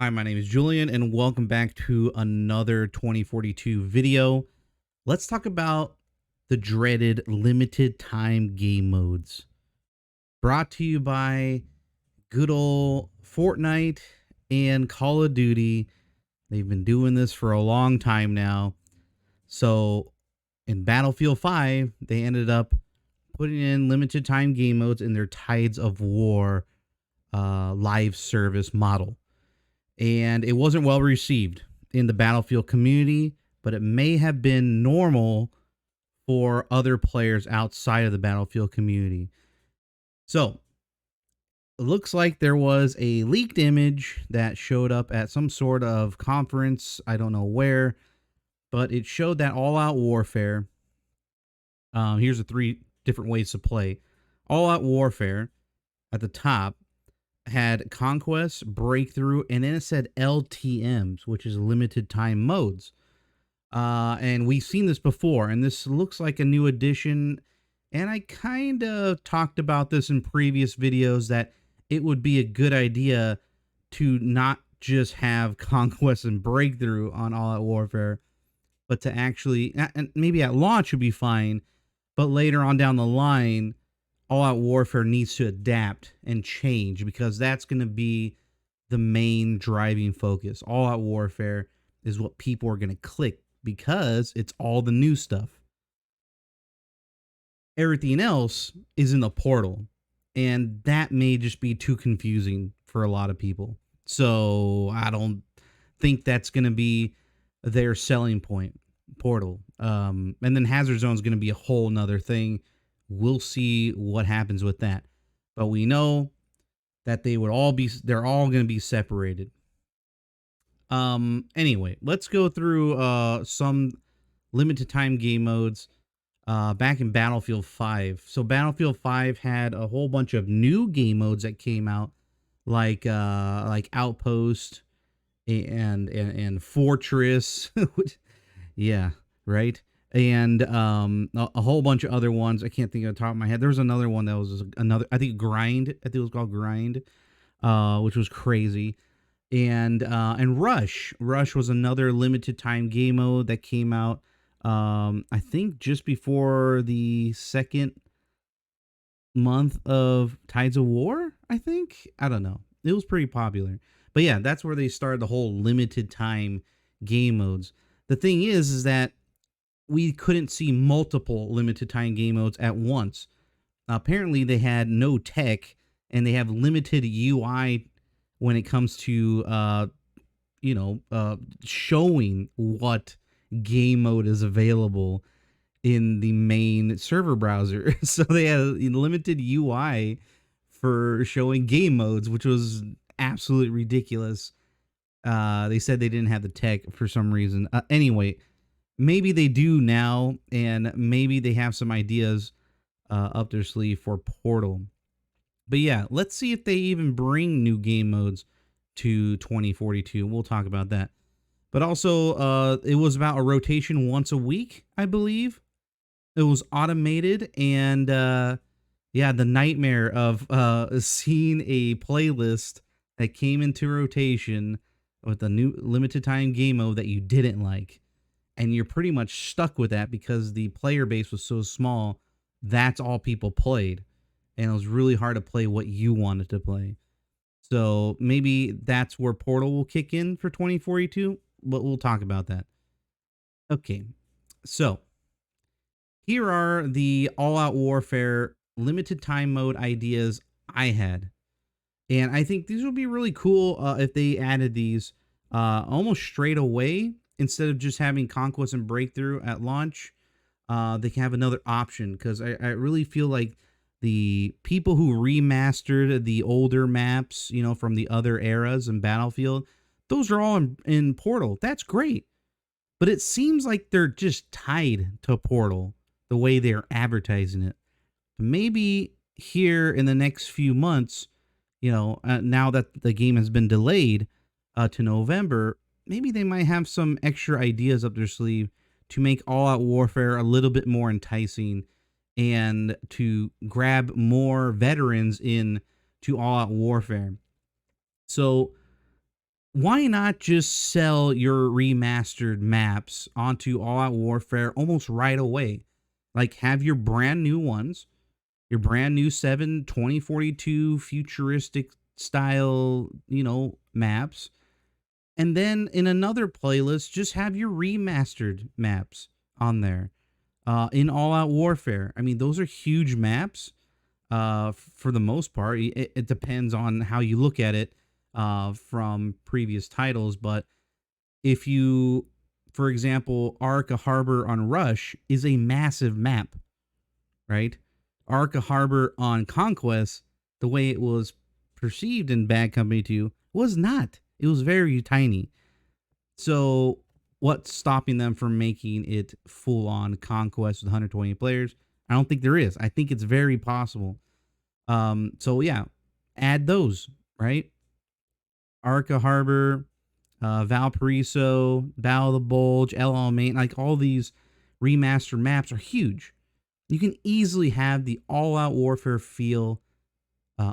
Hi, my name is Julian, and welcome back to another 2042 video. Let's talk about the dreaded limited time game modes. Brought to you by good old Fortnite and Call of Duty. They've been doing this for a long time now. So in Battlefield 5, they ended up putting in limited time game modes in their Tides of War live service model. And it wasn't well received in the Battlefield community, but it may have been normal for other players outside of the Battlefield community. So it looks like there was a leaked image that showed up at some sort of conference. I don't know where, but it showed that All Out Warfare. Here's the three different ways to play. All Out Warfare at the top had Conquest, Breakthrough, and then it said LTMs, which is limited time modes. And we've seen this before, and this looks like a new addition. And I kind of talked about this in previous videos that it would be a good idea to not just have Conquest and Breakthrough on All Out Warfare, but to actually, and maybe at launch would be fine, but later on down the line, All Out Warfare needs to adapt and change because that's going to be the main driving focus. All Out Warfare is what people are going to click because it's all the new stuff. Everything else is in the portal, and that may just be too confusing for a lot of people. So I don't think that's going to be their selling point. Portal. And then Hazard Zone is going to be a whole nother thing. We'll see what happens with that. But we know that they're all going to be separated. Anyway, let's go through some limited time game modes back in Battlefield 5. So Battlefield 5 had a whole bunch of new game modes that came out, like Outpost and Fortress. Yeah, right. And a whole bunch of other ones. I can't think of the top of my head. There was another one that was another. I think Grind. I think it was called Grind, which was crazy. And Rush. Rush was another limited time game mode that came out. I think just before the second month of Tides of War. I don't know. It was pretty popular. But yeah, that's where they started the whole limited time game modes. The thing is that we couldn't see multiple limited time game modes at once. Apparently, they had no tech and they have limited UI when it comes to, showing what game mode is available in the main server browser. So they had a limited UI for showing game modes, which was absolutely ridiculous. They said they didn't have the tech for some reason. Anyway, maybe they do now, and maybe they have some ideas up their sleeve for Portal. But yeah, let's see if they even bring new game modes to 2042. We'll talk about that. But also, it was about a rotation once a week, I believe. It was automated, and yeah, the nightmare of seeing a playlist that came into rotation with a new limited time game mode that you didn't like. And you're pretty much stuck with that because the player base was so small. That's all people played. And it was really hard to play what you wanted to play. So maybe that's where Portal will kick in for 2042, but we'll talk about that. Okay, so here are the All Out Warfare limited time mode ideas I had. And I think these would be really cool if they added these almost straight away instead of just having Conquest and Breakthrough at launch. They can have another option because I really feel like the people who remastered the older maps, from the other eras in Battlefield, those are all in Portal. That's great. But it seems like they're just tied to Portal the way they're advertising it. Maybe here in the next few months, now that the game has been delayed to November, maybe they might have some extra ideas up their sleeve to make All Out Warfare a little bit more enticing and to grab more veterans in to All Out Warfare. So why not just sell your remastered maps onto All Out Warfare almost right away? Like, have your brand new ones, your brand new 2042 futuristic style, maps. And then in another playlist, just have your remastered maps on there in All Out Warfare. I mean, those are huge maps for the most part. It depends on how you look at it from previous titles. But if you, for example, Arca Harbor on Rush is a massive map, right? Arca Harbor on Conquest, the way it was perceived in Bad Company 2, was not. It was very tiny. So, what's stopping them from making it full on Conquest with 120 players? I don't think there is. I think it's very possible. So yeah, add those, right? Arca Harbor, Valparaiso, Battle of the Bulge, El Alamein, like all these remastered maps are huge. You can easily have the all-out warfare feel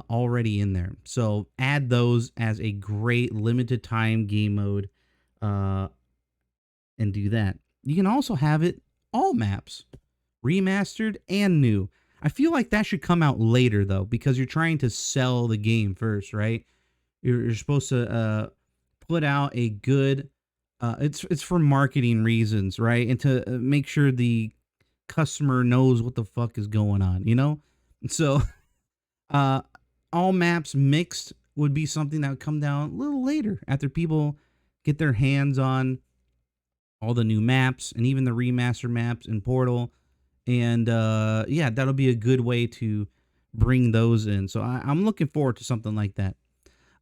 already in there. So add those as a great limited time game mode, uh, and do that. You can also have it all maps, remastered and new. I feel like that should come out later though, because you're trying to sell the game first, right? You're supposed to put out a good. It's for marketing reasons, right? And to make sure the customer knows what the fuck is going on, you know. So, uh, all maps mixed would be something that would come down a little later after people get their hands on all the new maps and even the remaster maps in Portal. And yeah, that'll be a good way to bring those in. So I'm looking forward to something like that.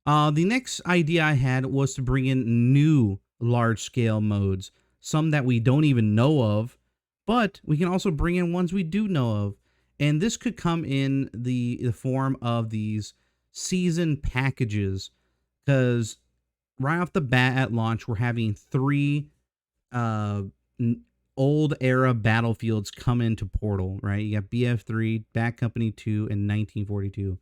The next idea I had was to bring in new large scale modes, some that we don't even know of, but we can also bring in ones we do know of. And this could come in the form of these season packages, because right off the bat at launch, we're having three uh, old era battlefields come into Portal, right? You got BF3, Bad Company 2, and 1942.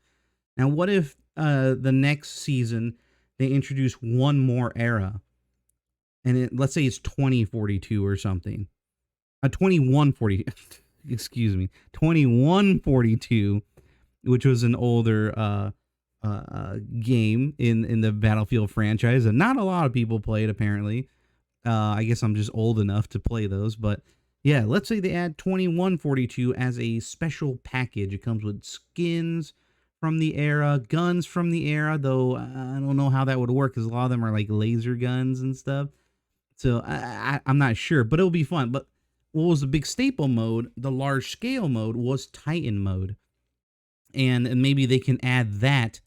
Now, what if the next season they introduce one more era, and let's say it's 2042 or something, 2140, excuse me, 2142, which was an older game in the Battlefield franchise, and not a lot of people played apparently. I guess I'm just old enough to play those, but yeah, let's say they add 2142 as a special package. It comes with skins from the era, guns from the era, though I don't know how that would work because a lot of them are like laser guns and stuff. So I'm not sure, but it'll be fun. But what was the big staple mode, the large scale mode, was Titan mode. And maybe they can add that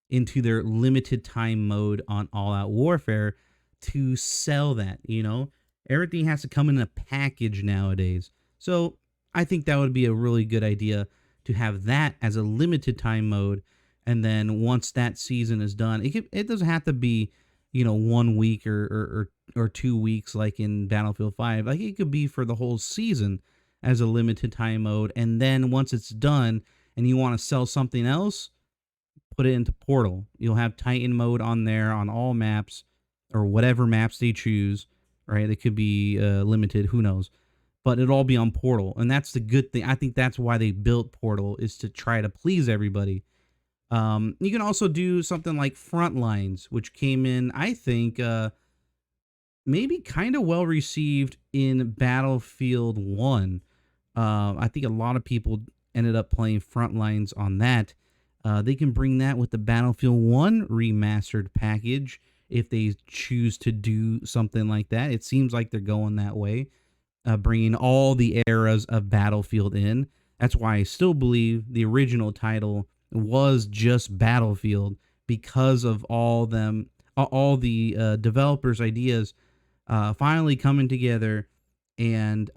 into their limited time mode on All Out Warfare to sell that, you know? Everything has to come in a package nowadays. So I think that would be a really good idea to have that as a limited time mode. And then once that season is done, it doesn't have to be, 1 week or 2 weeks like in Battlefield 5. Like it could be for the whole season as a limited time mode. And then once it's done and you want to sell something else, put it into Portal. You'll have Titan mode on there on all maps or whatever maps they choose, right? They could be limited, who knows. But it'll all be on Portal. And that's the good thing. I think that's why they built Portal, is to try to please everybody. You can also do something like Frontlines, which came in, I think, maybe kind of well received in Battlefield 1. I think a lot of people ended up playing Frontlines on that. They can bring that with the Battlefield 1 remastered package if they choose to do something like that. It seems like they're going that way, bringing all the eras of Battlefield in. That's why I still believe the original title was just Battlefield, because of all the developers' ideas finally coming together and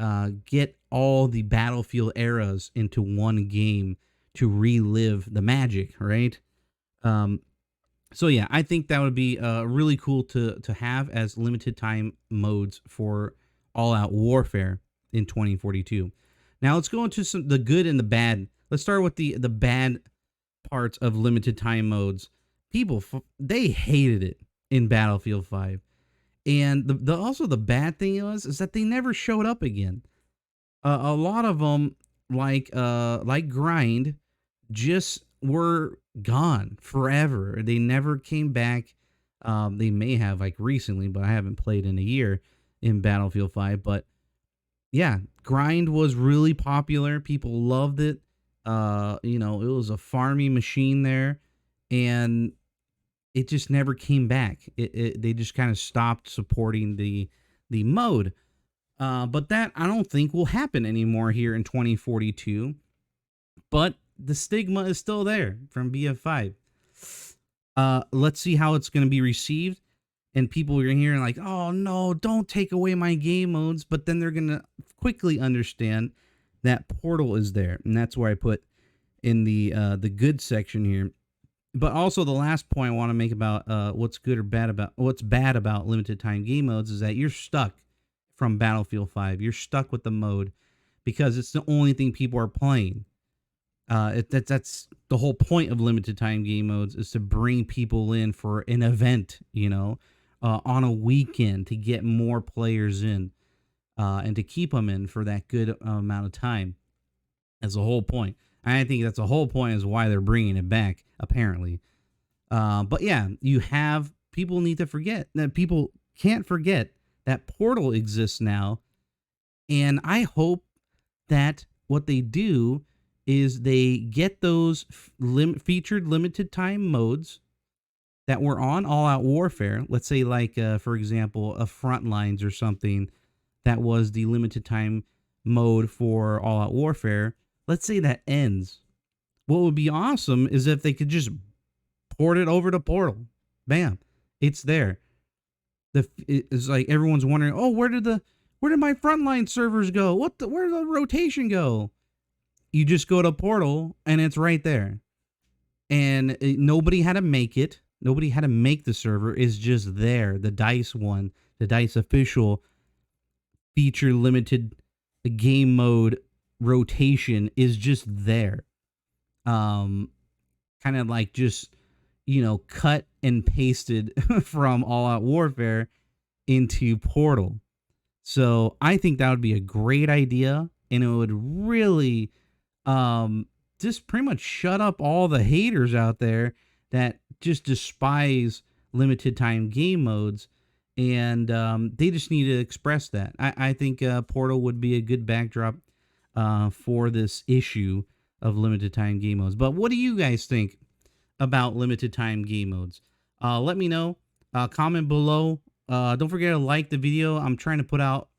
get all the Battlefield eras into one game to relive the magic, right? So yeah, I think that would be really cool to have as limited time modes for All Out Warfare in 2042. Now let's go into the good and the bad. Let's start with the bad parts of limited time modes. People, they hated it. in Battlefield 5. And the also the bad thing is that they never showed up again. A lot of them, like Grind, just were gone forever. They never came back. They may have like recently, but I haven't played in a year in Battlefield 5. But yeah, Grind was really popular. People loved it. It was a farming machine there, and it just never came back. They just kind of stopped supporting the mode. But that I don't think will happen anymore here in 2042. But the stigma is still there from BF5. Let's see how it's going to be received. And people are hearing like, oh no, don't take away my game modes. But then they're going to quickly understand that Portal is there. And that's where I put in the good section here. But also the last point I want to make about what's bad about limited time game modes is that you're stuck from Battlefield 5. You're stuck with the mode because it's the only thing people are playing. That's the whole point of limited time game modes, is to bring people in for an event, on a weekend, to get more players in, and to keep them in for that good amount of time. That's the whole point. I think that's the whole point, is why they're bringing it back, apparently. But yeah, people need to forget that people can't forget that Portal exists now. And I hope that what they do is they get those featured limited time modes that were on All Out Warfare. Let's say like, for example, a Frontlines or something that was the limited time mode for All Out Warfare. Let's say that ends. What would be awesome is if they could just port it over to Portal. Bam. It's there. It's like everyone's wondering, oh, where did my Frontline servers go? Where did the rotation go? You just go to Portal and it's right there. And nobody had to make it. Nobody had to make the server. It's just there. The DICE one, the DICE official feature limited game mode rotation is just there. Kind of like just, cut and pasted from All Out Warfare into Portal. So I think that would be a great idea, and it would really just pretty much shut up all the haters out there that just despise limited time game modes, and they just need to express that. I think Portal would be a good backdrop for this issue of limited time game modes. But what do you guys think about limited time game modes? Let me know. Comment below. Don't forget to like the video. I'm trying to put out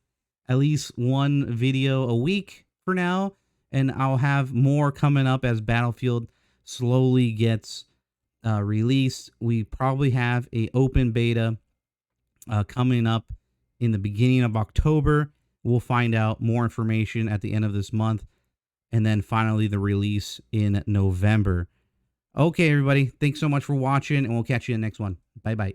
at least one video a week for now, and I'll have more coming up as Battlefield slowly gets released. We probably have a open beta coming up in the beginning of October. We'll find out more information at the end of this month, and then finally the release in November. Okay, everybody, thanks so much for watching, and we'll catch you in the next one. Bye-bye.